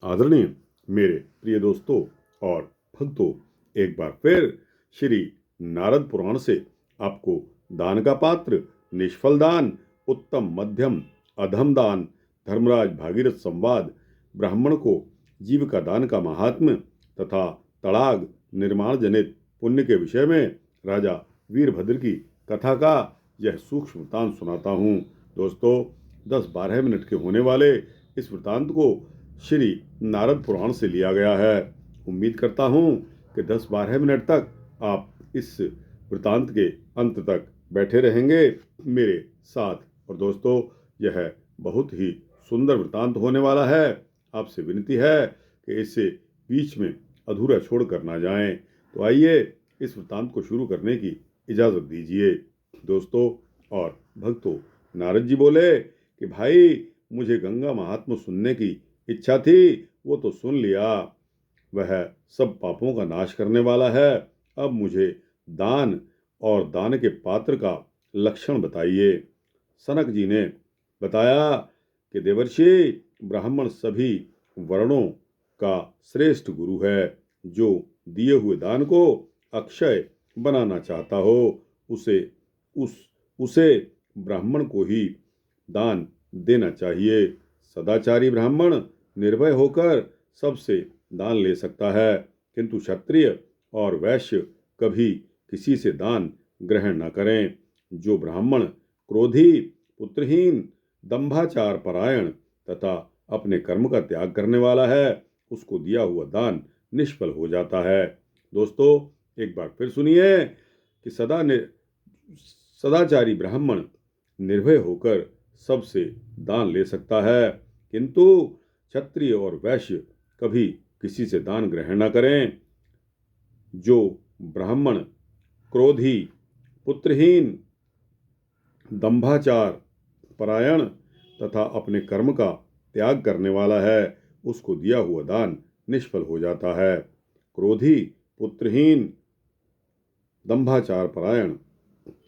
आदरणीय मेरे प्रिय दोस्तों और भक्तों, एक बार फिर श्री नारद पुराण से आपको दान का पात्र, निष्फल दान, उत्तम मध्यम, अधम दान, धर्मराज भागीरथ संवाद, ब्राह्मण को जीविका दान का महात्म्य तथा तड़ाग निर्माण जनित पुण्य के विषय में राजा वीरभद्र की कथा का यह सूक्ष्म वृतांत सुनाता हूँ। दोस्तों, 10-12 मिनट के होने वाले इस वृतांत को श्री नारद पुराण से लिया गया है। उम्मीद करता हूँ कि 10-12 मिनट तक आप इस वृतांत के अंत तक बैठे रहेंगे मेरे साथ। और दोस्तों, यह बहुत ही सुंदर वृतांत होने वाला है। आपसे विनती है कि इसे बीच में अधूरा छोड़कर ना जाएं। तो आइए इस वृतांत को शुरू करने की इजाज़त दीजिए। दोस्तों और भक्तों, नारद जी बोले कि भाई, मुझे गंगा महात्म्य सुनने की इच्छा थी, वो तो सुन लिया। वह सब पापों का नाश करने वाला है। अब मुझे दान और दान के पात्र का लक्षण बताइए। सनक जी ने बताया कि देवर्षि, ब्राह्मण सभी वर्णों का श्रेष्ठ गुरु है। जो दिए हुए दान को अक्षय बनाना चाहता हो, उसे ब्राह्मण को ही दान देना चाहिए। सदाचारी ब्राह्मण निर्भय होकर सबसे दान ले सकता है, किंतु क्षत्रिय और वैश्य कभी किसी से दान ग्रहण न करें। जो ब्राह्मण क्रोधी, पुत्रहीन, दंभाचार परायण तथा अपने कर्म का त्याग करने वाला है, उसको दिया हुआ दान निष्फल हो जाता है। दोस्तों, एक बार फिर सुनिए कि सदाचारी ब्राह्मण निर्भय होकर सबसे दान ले सकता है, किंतु क्षत्रिय और वैश्य कभी किसी से दान ग्रहण न करें। जो ब्राह्मण क्रोधी, पुत्रहीन, दंभाचार परायण तथा अपने कर्म का त्याग करने वाला है, उसको दिया हुआ दान निष्फल हो जाता है। क्रोधी, पुत्रहीन, दंभाचार परायण,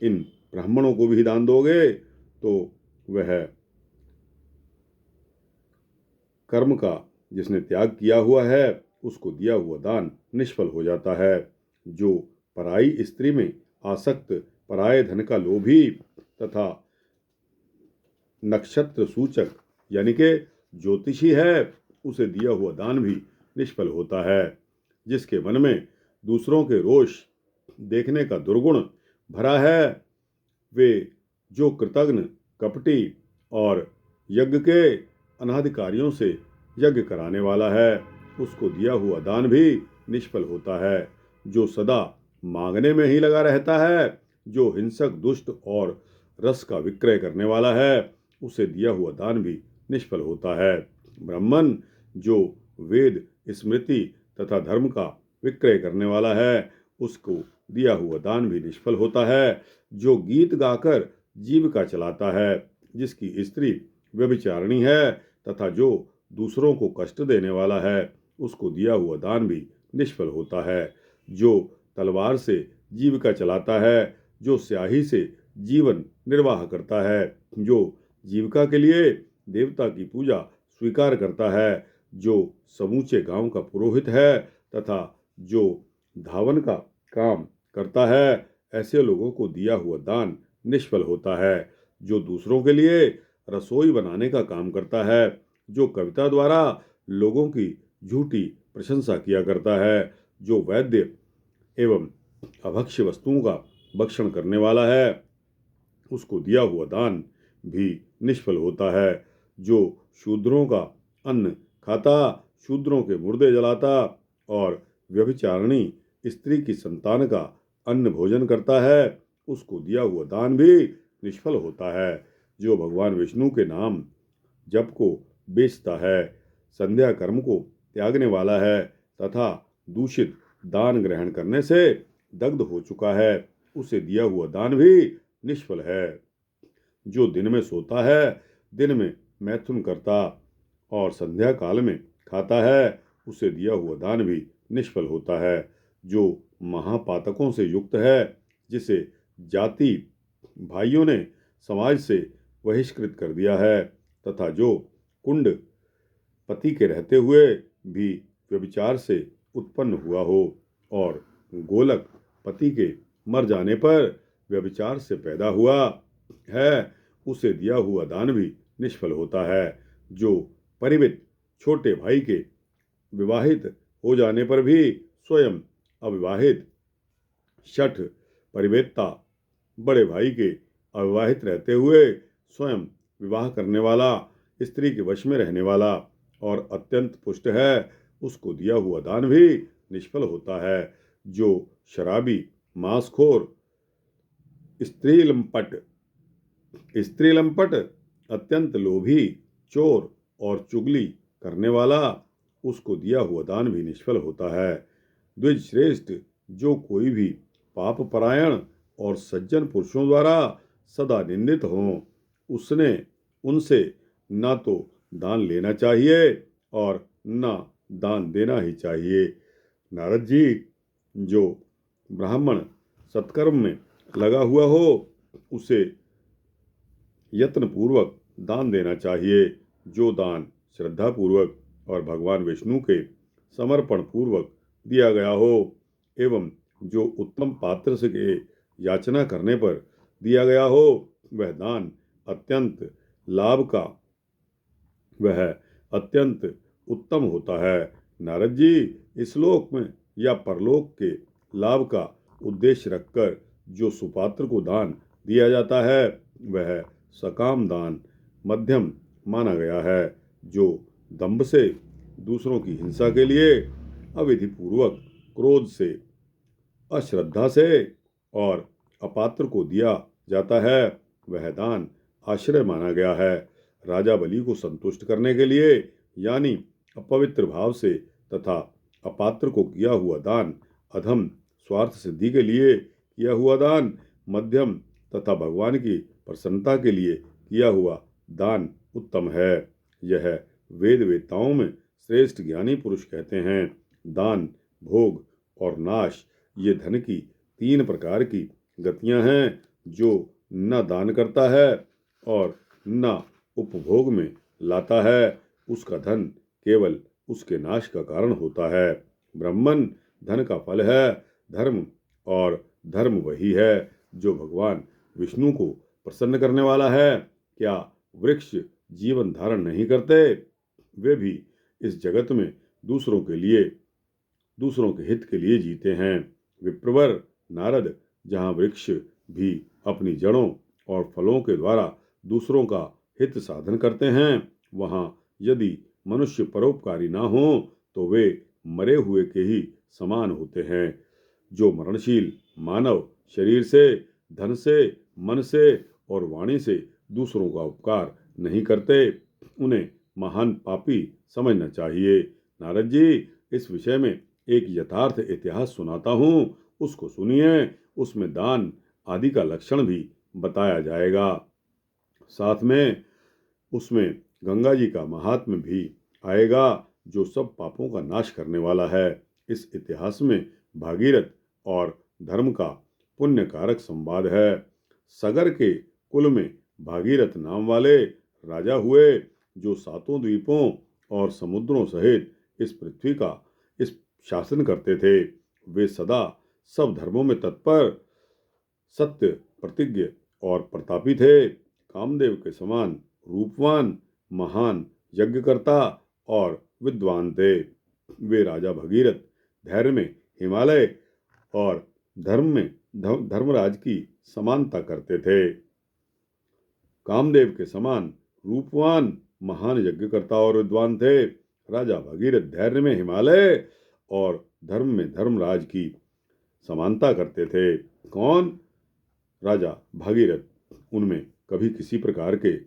इन ब्राह्मणों को भी दान दोगे तो वह कर्म का जिसने त्याग किया हुआ है, उसको दिया हुआ दान निष्फल हो जाता है। जो पराई स्त्री में आसक्त, पराये धन का लोभी तथा नक्षत्र सूचक यानी कि ज्योतिषी है, उसे दिया हुआ दान भी निष्फल होता है। जिसके मन में दूसरों के रोष देखने का दुर्गुण भरा है, वे जो कृतघ्न, कपटी और यज्ञ के अनाधिकारियों से यज्ञ कराने वाला है, उसको दिया हुआ दान भी निष्फल होता है। जो सदा मांगने में ही लगा रहता है, जो हिंसक, दुष्ट और रस का विक्रय करने वाला है, उसे दिया हुआ दान भी निष्फल होता है। ब्राह्मण जो वेद, स्मृति तथा धर्म का विक्रय करने वाला है, उसको दिया हुआ दान भी निष्फल होता है। जो गीत गाकर जीविका चलाता है, जिसकी स्त्री व्यभिचारिणी है तथा जो दूसरों को कष्ट देने वाला है, उसको दिया हुआ दान भी निष्फल होता है। जो तलवार से जीविका चलाता है, जो स्याही से जीवन निर्वाह करता है, जो जीविका के लिए देवता की पूजा स्वीकार करता है, जो समूचे गांव का पुरोहित है तथा जो धावन का काम करता है, ऐसे लोगों को दिया हुआ दान निष्फल होता है। जो दूसरों के लिए रसोई बनाने का काम करता है, जो कविता द्वारा लोगों की झूठी प्रशंसा किया करता है, जो वैद्य एवं अभक्ष्य वस्तुओं का भक्षण करने वाला है, उसको दिया हुआ दान भी निष्फल होता है। जो शूद्रों का अन्न खाता, शूद्रों के मुर्दे जलाता और व्यभिचारिणी स्त्री की संतान का अन्न भोजन करता है, उसको दिया हुआ दान भी निष्फल होता है। जो भगवान विष्णु के नाम जप को बेचता है, संध्या कर्म को त्यागने वाला है तथा दूषित दान ग्रहण करने से दग्ध हो चुका है, उसे दिया हुआ दान भी निष्फल है। जो दिन में सोता है, दिन में मैथुन करता और संध्या काल में खाता है, उसे दिया हुआ दान भी निष्फल होता है। जो महापातकों से युक्त है, जिसे जाति भाइयों ने समाज से बहिष्कृत कर दिया है, तथा जो कुंड पति के रहते हुए भी व्यभिचार से उत्पन्न हुआ हो, और गोलक पति के मर जाने पर व्यभिचार से पैदा हुआ है, उसे दिया हुआ दान भी निष्फल होता है। जो परिवित छोटे भाई के विवाहित हो जाने पर भी स्वयं अविवाहित, शठ परिवेत्ता बड़े भाई के अविवाहित रहते हुए स्वयं विवाह करने वाला, स्त्री के वश में रहने वाला और अत्यंत पुष्ट है, उसको दिया हुआ दान भी निष्फल होता है। जो शराबी, मांसखोर, स्त्रीलंपट, अत्यंत लोभी, चोर और चुगली करने वाला, उसको दिया हुआ दान भी निष्फल होता है। द्विज श्रेष्ठ, जो कोई भी पाप परायण और सज्जन पुरुषों द्वारा सदा निंदित हो, उसने उनसे ना तो दान लेना चाहिए और ना दान देना ही चाहिए। नारद जी, जो ब्राह्मण सत्कर्म में लगा हुआ हो, उसे यत्न पूर्वक दान देना चाहिए। जो दान श्रद्धा पूर्वक और भगवान विष्णु के समर्पण पूर्वक दिया गया हो, एवं जो उत्तम पात्र से के याचना करने पर दिया गया हो, वह दान अत्यंत लाभ का, वह अत्यंत उत्तम होता है। नारद जी, इस लोक में या परलोक के लाभ का उद्देश्य रखकर जो सुपात्र को दान दिया जाता है, वह सकाम दान मध्यम माना गया है। जो दंभ से, दूसरों की हिंसा के लिए, अविधि पूर्वक, क्रोध से, अश्रद्धा से और अपात्र को दिया जाता है, वह दान आश्रय माना गया है। राजा बलि को संतुष्ट करने के लिए, यानी अपवित्र भाव से तथा अपात्र को किया हुआ दान, अधम स्वार्थ सिद्धि के लिए किया हुआ दान, मध्यम तथा भगवान की प्रसन्नता के लिए किया हुआ दान उत्तम है। यह वेद वेताओं में श्रेष्ठ ज्ञानी पुरुष कहते हैं। दान, भोग और नाश, ये धन की 3 प्रकार की गतियां हैं। जो न दान करता है और न उपभोग में लाता है, उसका धन केवल उसके नाश का कारण होता है। ब्राह्मण धन का फल है, धर्म, और धर्म वही है जो भगवान विष्णु को प्रसन्न करने वाला है। क्या वृक्ष जीवन धारण नहीं करते? वे भी इस जगत में दूसरों के हित के लिए जीते हैं। विप्रवर नारद, जहाँ वृक्ष भी अपनी जड़ों और फलों के द्वारा दूसरों का हित साधन करते हैं, वहाँ यदि मनुष्य परोपकारी ना हो तो वे मरे हुए के ही समान होते हैं। जो मरणशील मानव शरीर से, धन से, मन से और वाणी से दूसरों का उपकार नहीं करते, उन्हें महान पापी समझना चाहिए। नारद जी, इस विषय में एक यथार्थ इतिहास सुनाता हूँ, उसको सुनिए। उसमें दान आदि का लक्षण भी बताया जाएगा। साथ में उसमें गंगा जी का महात्म्य भी आएगा, जो सब पापों का नाश करने वाला है। इस इतिहास में भागीरथ और धर्म का पुण्य कारक संवाद है। सगर के कुल में भागीरथ नाम वाले राजा हुए, जो 7 द्वीपों और समुद्रों सहित इस पृथ्वी का इस शासन करते थे। वे सदा सब धर्मों में तत्पर, सत्य प्रतिज्ञ और प्रतापी थे। कामदेव के समान रूपवान, महान यज्ञकर्ता और विद्वान थे। वे राजा भगीरथ धैर्य में हिमालय और धर्म में धर्मराज की समानता करते थे। कामदेव के समान रूपवान, महान यज्ञकर्ता और विद्वान थे। राजा भगीरथ धैर्य में हिमालय और धर्म में धर्मराज की समानता करते थे। कौन? राजा भागीरथ। उनमें कभी किसी प्रकार के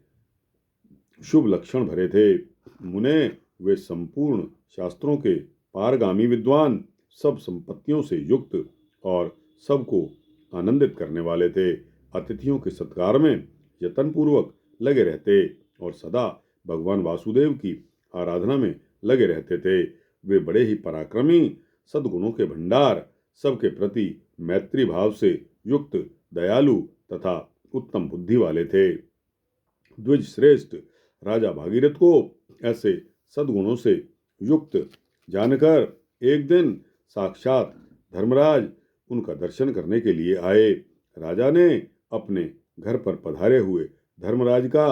शुभ लक्षण भरे थे। मुने, वे संपूर्ण शास्त्रों के पारगामी विद्वान, सब संपत्तियों से युक्त और सबको आनंदित करने वाले थे। अतिथियों के सत्कार में यत्नपूर्वक लगे रहते और सदा भगवान वासुदेव की आराधना में लगे रहते थे। वे बड़े ही पराक्रमी, सद्गुणों के भंडार, सबके प्रति मैत्री भाव से युक्त, दयालु तथा उत्तम बुद्धि वाले थे। द्विज श्रेष्ठ राजा भागीरथ को ऐसे सद्गुणों से युक्त जानकर एक दिन साक्षात धर्मराज उनका दर्शन करने के लिए आए। राजा ने अपने घर पर पधारे हुए धर्मराज का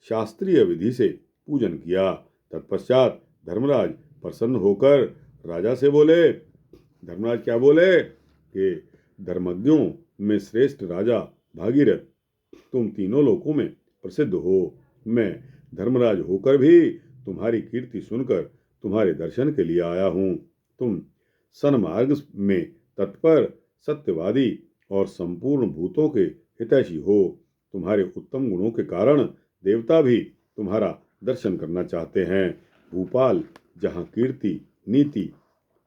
शास्त्रीय विधि से पूजन किया। तत्पश्चात धर्मराज प्रसन्न होकर राजा से बोले, धर्मराज क्या बोले कि धर्मज्ञों में श्रेष्ठ राजा भागीरथ, तुम तीनों लोकों में प्रसिद्ध हो। मैं धर्मराज होकर भी तुम्हारी कीर्ति सुनकर तुम्हारे दर्शन के लिए आया हूँ। तुम सन्मार्ग में तत्पर, सत्यवादी और संपूर्ण भूतों के हितैषी हो। तुम्हारे उत्तम गुणों के कारण देवता भी तुम्हारा दर्शन करना चाहते हैं। भूपाल, जहाँ कीर्ति, नीति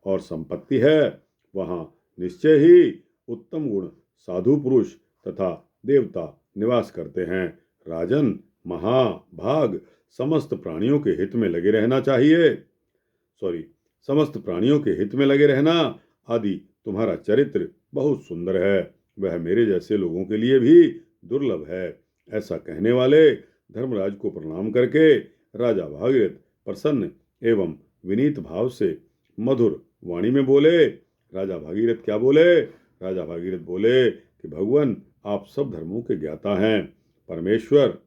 और संपत्ति है, वहाँ निश्चय ही उत्तम गुण, साधु पुरुष तथा देवता निवास करते हैं। राजन, महाभाग, समस्त प्राणियों के हित में लगे रहना चाहिए। समस्त प्राणियों के हित में लगे रहना आदि तुम्हारा चरित्र बहुत सुंदर है। वह मेरे जैसे लोगों के लिए भी दुर्लभ है। ऐसा कहने वाले धर्मराज को प्रणाम करके राजा भागीरथ प्रसन्न एवं विनीत भाव से मधुर वाणी में बोले। राजा भागीरथ क्या बोले? राजा भागीरथ बोले कि भगवान, आप सब धर्मों के ज्ञाता हैं। परमेश्वर,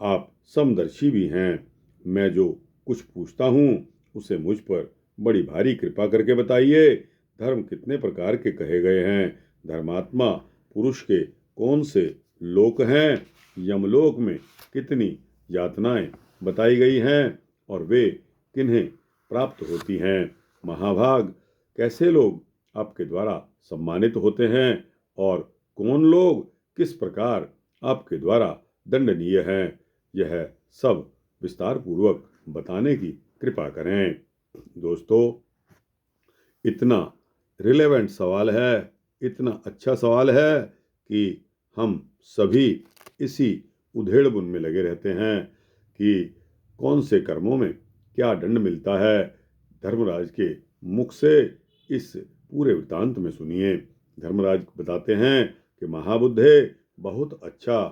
आप समदर्शी भी हैं। मैं जो कुछ पूछता हूँ उसे मुझ पर बड़ी भारी कृपा करके बताइए। धर्म कितने प्रकार के कहे गए हैं? धर्मात्मा पुरुष के कौन से लोक हैं? यमलोक में कितनी यातनाएं बताई गई हैं और वे किन्हें प्राप्त होती हैं? महाभाग, कैसे लोग आपके द्वारा सम्मानित होते हैं और कौन लोग किस प्रकार आपके द्वारा दंडनीय हैं? यह सब विस्तार पूर्वक बताने की कृपा करें। दोस्तों, इतना रिलेवेंट सवाल है, इतना अच्छा सवाल है कि हम सभी इसी उधेड़बुन में लगे रहते हैं कि कौन से कर्मों में क्या दंड मिलता है। धर्मराज के मुख से इस पूरे वृत्तांत में सुनिए। धर्मराज बताते हैं कि महाबुद्धे, बहुत अच्छा,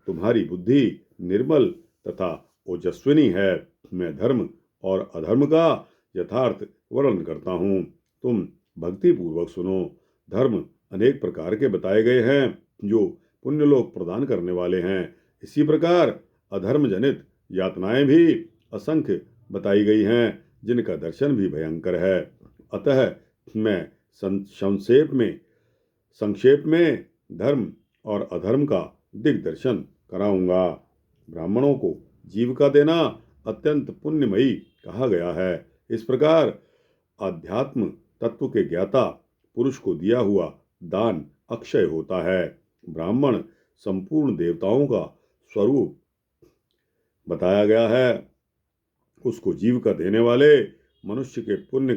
तुम्हारी बुद्धि निर्मल तथा ओजस्विनी है। मैं धर्म और अधर्म का यथार्थ वर्णन करता हूँ, तुम भक्ति पूर्वक सुनो। धर्म अनेक प्रकार के बताए गए हैं जो पुण्यलोक प्रदान करने वाले हैं। इसी प्रकार अधर्म जनित यातनाएं भी असंख्य बताई गई हैं जिनका दर्शन भी भयंकर है। अतः मैं संक्षेप में धर्म और अधर्म का दिग्दर्शन कराऊंगा। ब्राह्मणों को जीविका देना अत्यंत पुण्यमयी कहा गया है। इस प्रकार आध्यात्म तत्व के ज्ञाता पुरुष को दिया हुआ दान अक्षय होता है। ब्राह्मण संपूर्ण देवताओं का स्वरूप बताया गया है। उसको जीविका देने वाले मनुष्य के पुण्य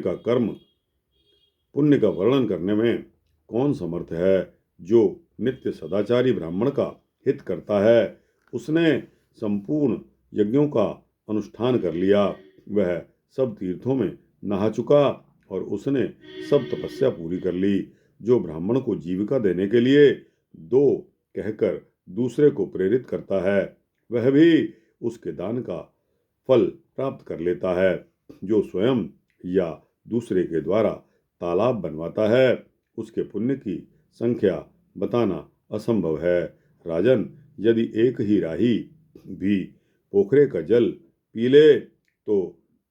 का वर्णन करने में कौन समर्थ है? जो नित्य सदाचारी ब्राह्मण का हित करता है, उसने संपूर्ण यज्ञों का अनुष्ठान कर लिया। वह सब तीर्थों में नहा चुका और उसने सब तपस्या पूरी कर ली। जो ब्राह्मण को जीविका देने के लिए दो कहकर दूसरे को प्रेरित करता है, वह भी उसके दान का फल प्राप्त कर लेता है। जो स्वयं या दूसरे के द्वारा तालाब बनवाता है, उसके पुण्य की संख्या बताना असंभव है। राजन, यदि एक ही राही भी पोखरे का जल पी ले तो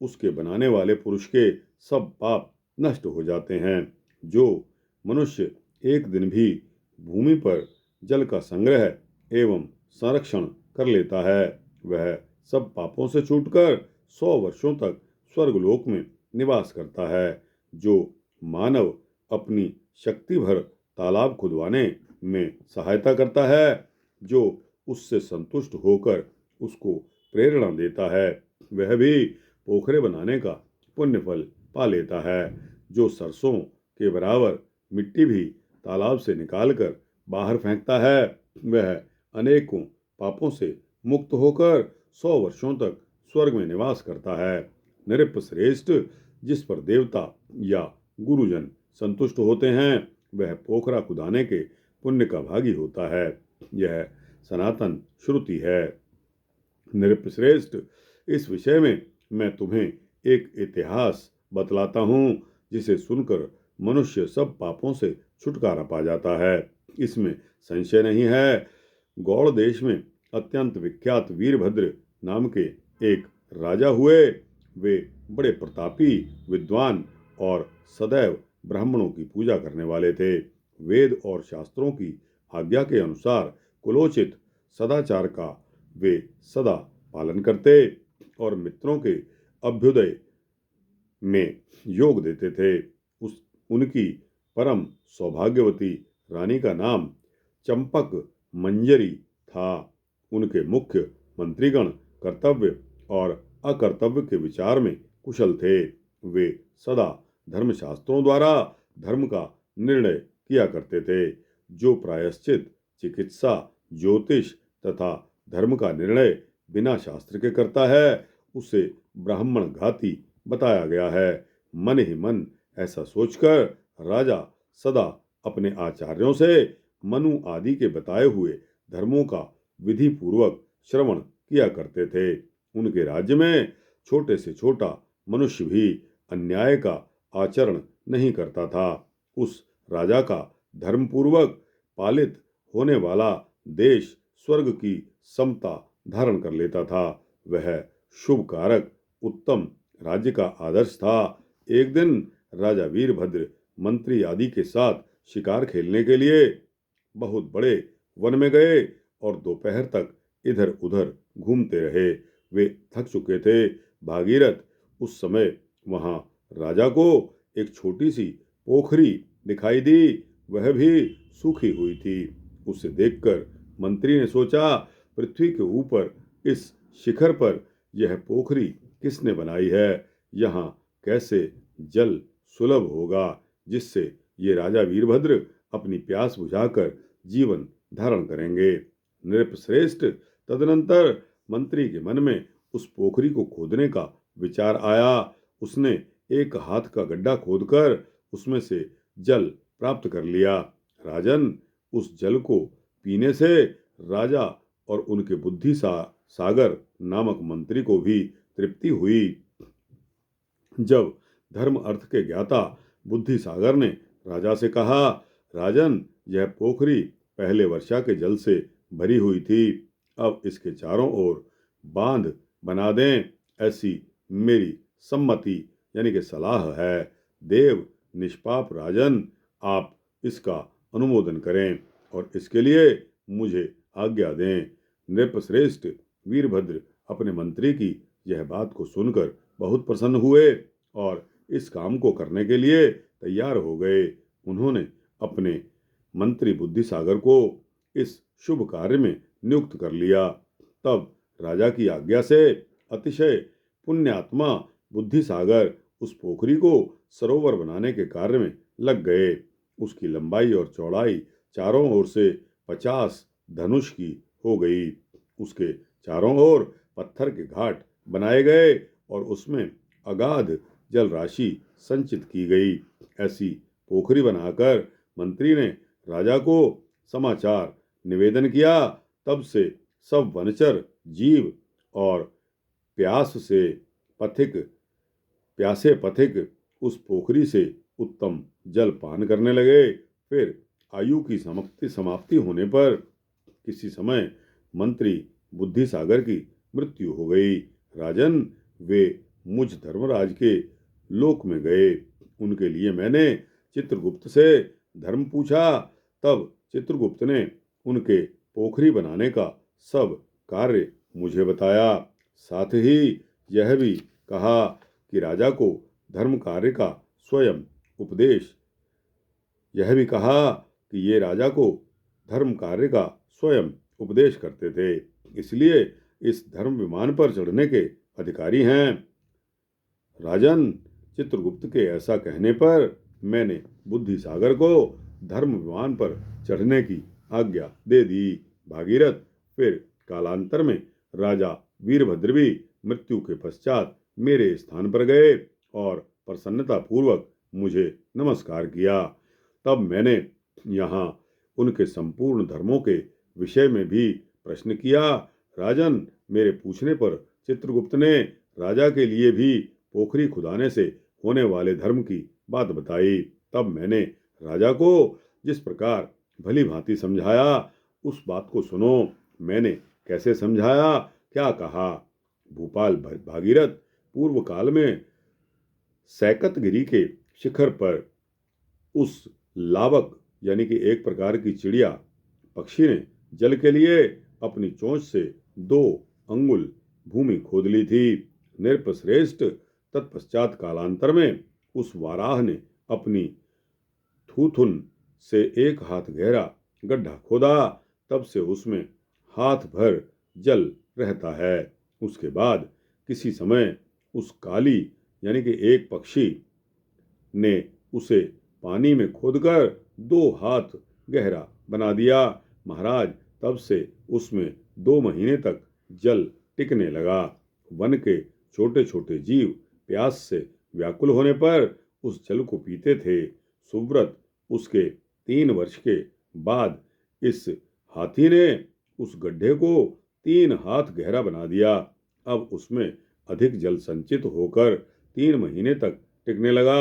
उसके बनाने वाले पुरुष के सब पाप नष्ट हो जाते हैं। जो मनुष्य एक दिन भी भूमि पर जल का संग्रह एवं संरक्षण कर लेता है, वह सब पापों से छूटकर 100 वर्षों तक स्वर्गलोक में निवास करता है। जो मानव अपनी शक्ति भर तालाब खुदवाने में सहायता करता है, जो उससे संतुष्ट होकर उसको प्रेरणा देता है, वह भी पोखरे बनाने का पुण्य फल पा लेता है। जो सरसों के बराबर मिट्टी भी तालाब से निकालकर बाहर फेंकता है, वह अनेकों पापों से मुक्त होकर 100 वर्षों तक स्वर्ग में निवास करता है। नृप श्रेष्ठ, जिस पर देवता या गुरुजन संतुष्ट होते हैं, वह पोखरा खुदाने के पुण्य का भागी होता है। यह सनातन श्रुति है। नृप श्रेष्ठ, इस विषय में मैं तुम्हें एक इतिहास बतलाता हूँ जिसे सुनकर मनुष्य सब पापों से छुटकारा पा जाता है। इसमें संशय नहीं है। गौड़ देश में अत्यंत विख्यात वीरभद्र नाम के एक राजा हुए। वे बड़े प्रतापी, विद्वान और सदैव ब्राह्मणों की पूजा करने वाले थे। वेद और शास्त्रों की आज्ञा के अनुसार कुलोचित सदाचार का वे सदा पालन करते और मित्रों के अभ्युदय में योग देते थे। उनकी परम सौभाग्यवती रानी का नाम चंपक मंजरी था। उनके मुख्य मंत्रीगण कर्तव्य और अकर्तव्य के विचार में कुशल थे। वे सदा धर्मशास्त्रों द्वारा धर्म का निर्णय किया करते थे। जो प्रायश्चित, चिकित्सा, ज्योतिष तथा धर्म का निर्णय बिना शास्त्र के करता है, उसे ब्राह्मण घाती बताया गया है। मन ही मन ऐसा सोचकर राजा सदा अपने आचार्यों से मनु आदि के बताए हुए धर्मों का विधि पूर्वक श्रवण किया करते थे। उनके राज्य में छोटे से छोटा मनुष्य भी अन्याय का आचरण नहीं करता था। उस राजा का धर्मपूर्वक पालित होने वाला देश स्वर्ग की समता धारण कर लेता था। वह शुभ कारक उत्तम राज्य का आदर्श था। एक दिन राजा वीरभद्र मंत्री आदि के साथ शिकार खेलने के लिए बहुत बड़े वन में गए और दोपहर तक इधर उधर घूमते रहे। वे थक चुके थे। भागीरथ उस समय वहां राजा को एक छोटी सी पोखरी दिखाई दी। वह भी सूखी हुई थी। उसे देखकर मंत्री ने सोचा, पृथ्वी के ऊपर इस शिखर पर यह पोखरी किसने बनाई है? यहाँ कैसे जल सुलभ होगा जिससे ये राजा वीरभद्र अपनी प्यास बुझाकर जीवन धारण करेंगे। नृपश्रेष्ठ तदनंतर मंत्री के मन में उस पोखरी को खोदने का विचार आया। उसने एक हाथ का गड्ढा खोदकर उसमें से जल प्राप्त कर लिया। राजन, उस जल को पीने से राजा और उनके बुद्धि सागर नामक मंत्री को भी तृप्ति हुई। जब धर्म अर्थ के ज्ञाता बुद्धि सागर ने राजा से कहा, राजन, यह पोखरी पहले वर्षा के जल से भरी हुई थी, अब इसके चारों ओर बांध बना दें, ऐसी मेरी सम्मति यानी कि सलाह है। देव निष्पाप राजन, आप इसका अनुमोदन करें और इसके लिए मुझे आज्ञा दें। नृपश्रेष्ठ वीरभद्र अपने मंत्री की यह बात को सुनकर बहुत प्रसन्न हुए और इस काम को करने के लिए तैयार हो गए। उन्होंने अपने मंत्री बुद्धिसागर को इस शुभ कार्य में नियुक्त कर लिया। तब राजा की आज्ञा से अतिशय पुण्यात्मा बुद्धिसागर उस पोखरी को सरोवर बनाने के कार्य में लग गए। उसकी लंबाई और चौड़ाई चारों ओर से 50 धनुष की हो गई। उसके चारों ओर पत्थर के घाट बनाए गए और उसमें अगाध जल राशि संचित की गई। ऐसी पोखरी बनाकर मंत्री ने राजा को समाचार निवेदन किया। तब से सब वनचर जीव और प्यासे पथिक उस पोखरी से उत्तम जल पान करने लगे। फिर आयु की समाप्ति होने पर किसी समय मंत्री बुद्धिसागर की मृत्यु हो गई। राजन, वे मुझ धर्मराज के लोक में गए। उनके लिए मैंने चित्रगुप्त से धर्म पूछा। तब चित्रगुप्त ने उनके पोखरी बनाने का सब कार्य मुझे बताया। साथ ही यह भी कहा कि राजा को धर्म कार्य का स्वयं उपदेश यह भी कहा कि ये राजा को धर्म कार्य का स्वयं उपदेश करते थे, इसलिए इस धर्म विमान पर चढ़ने के अधिकारी हैं। राजन, चित्रगुप्त के ऐसा कहने पर मैंने बुद्धिसागर को धर्म विमान पर चढ़ने की आज्ञा दे दी। भागीरथ, फिर कालांतर में राजा वीरभद्र भी मृत्यु के पश्चात मेरे स्थान पर गए और प्रसन्नता पूर्वक मुझे नमस्कार किया। तब मैंने यहाँ उनके संपूर्ण धर्मों के विषय में भी प्रश्न किया। राजन, मेरे पूछने पर चित्रगुप्त ने राजा के लिए भी पोखरी खुदाने से होने वाले धर्म की बात बताई। तब मैंने राजा को जिस प्रकार भली भांति समझाया, उस बात को सुनो। मैंने कैसे समझाया, क्या कहा। भूपाल भागीरथ पूर्व काल में सैकतगिरी के शिखर पर उस लावक यानी कि एक प्रकार की चिड़िया पक्षी ने जल के लिए अपनी चोंच से 2 अंगुल भूमि खोद ली थी। नृपश्रेष्ठ तत्पश्चात कालांतर में उस वाराह ने अपनी थूथुन से 1 हाथ गहरा गड्ढा खोदा। तब से उसमें हाथ भर जल रहता है। उसके बाद किसी समय उस काली यानी कि एक पक्षी ने उसे पानी में खोदकर 2 हाथ गहरा बना दिया। महाराज, तब से उसमें 2 महीने तक जल टिकने लगा। वन के छोटे छोटे जीव प्यास से व्याकुल होने पर उस जल को पीते थे। सुव्रत उसके 3 वर्ष के बाद इस हाथी ने उस गड्ढे को 3 हाथ गहरा बना दिया। अब उसमें अधिक जल संचित होकर 3 महीने तक टिकने लगा।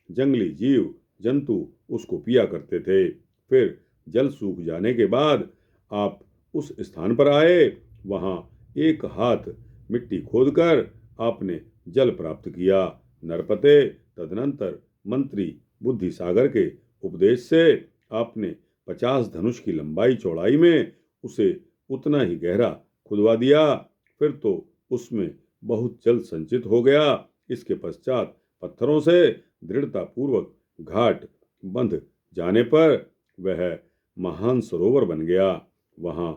जंगली जीव जंतु उसको पिया करते थे। फिर जल सूख जाने के बाद आप उस स्थान पर आए। वहां 1 हाथ मिट्टी खोदकर आपने जल प्राप्त किया। नरपते, तदनंतर मंत्री बुद्धिसागर के उपदेश से आपने 50 धनुष की लंबाई चौड़ाई में उसे उतना ही गहरा खुदवा दिया। फिर तो उसमें बहुत जल संचित हो गया। इसके पश्चात पत्थरों से दृढ़ता पूर्वक घाट बंध जाने पर वह महान सरोवर बन गया। वहां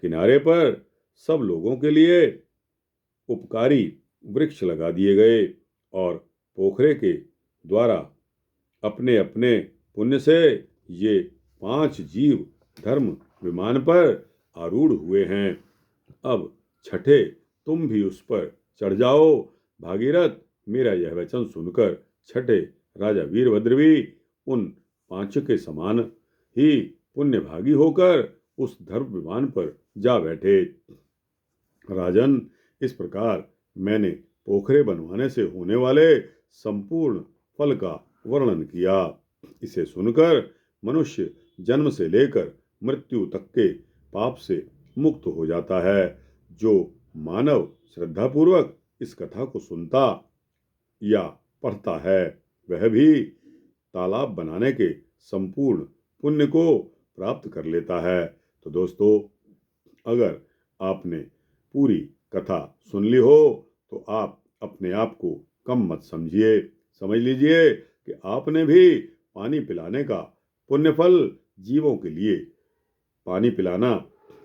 किनारे पर सब लोगों के लिए उपकारी वृक्ष लगा दिए गए और पोखरे के द्वारा अपने अपने पुण्य से ये 5 जीव धर्म विमान पर आरूढ़ हुए हैं। अब छठे तुम भी उस पर चढ़ जाओ। भागीरथ, मेरा यह वचन सुनकर छठे राजा वीरभद्र भी उन 5 के समान ही पुण्यभागी होकर उस धर्म विमान पर जा बैठे। राजन, इस प्रकार मैंने पोखरे बनवाने से होने वाले संपूर्ण फल का वर्णन किया। इसे सुनकर मनुष्य जन्म से लेकर मृत्यु तक के पाप से मुक्त हो जाता है। जो मानव श्रद्धापूर्वक इस कथा को सुनता या पढ़ता है, वह भी तालाब बनाने के संपूर्ण पुण्य को प्राप्त कर लेता है। तो दोस्तों, अगर आपने पूरी कथा सुन ली हो तो आप अपने आप को कम मत समझिए। समझ लीजिए कि आपने भी पानी पिलाने का पुण्य फल जीवों के लिए पानी पिलाना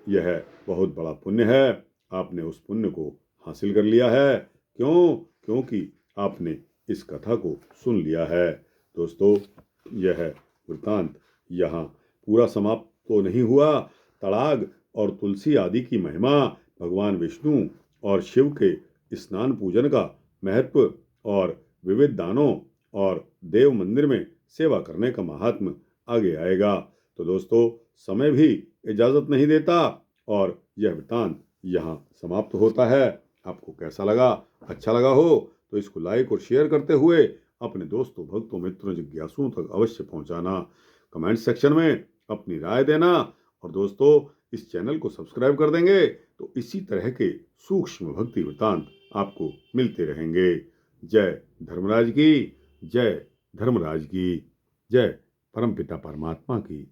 यह बहुत बड़ा पुण्य है। आपने उस पुण्य को हासिल कर लिया है। क्यों? क्योंकि आपने इस कथा को सुन लिया है। दोस्तों, यह वृत्तांत यहाँ पूरा समाप्त तो नहीं हुआ। तड़ाग और तुलसी आदि की महिमा, भगवान विष्णु और शिव के स्नान पूजन का महत्व और विविध दानों और देव मंदिर में सेवा करने का महात्म्य आगे आएगा। तो दोस्तों, समय भी इजाज़त नहीं देता और यह वृत्तांत यहाँ समाप्त होता है। आपको कैसा लगा? अच्छा लगा हो तो इसको लाइक और शेयर करते हुए अपने दोस्तों, भक्तों, मित्रों, जिज्ञासुओं तक अवश्य पहुँचाना। कमेंट सेक्शन में अपनी राय देना और दोस्तों, इस चैनल को सब्सक्राइब कर देंगे तो इसी तरह के सूक्ष्म भक्ति वृत्तांत आपको मिलते रहेंगे। जय धर्मराज की, जय धर्मराज की, जय परमपिता परमात्मा की।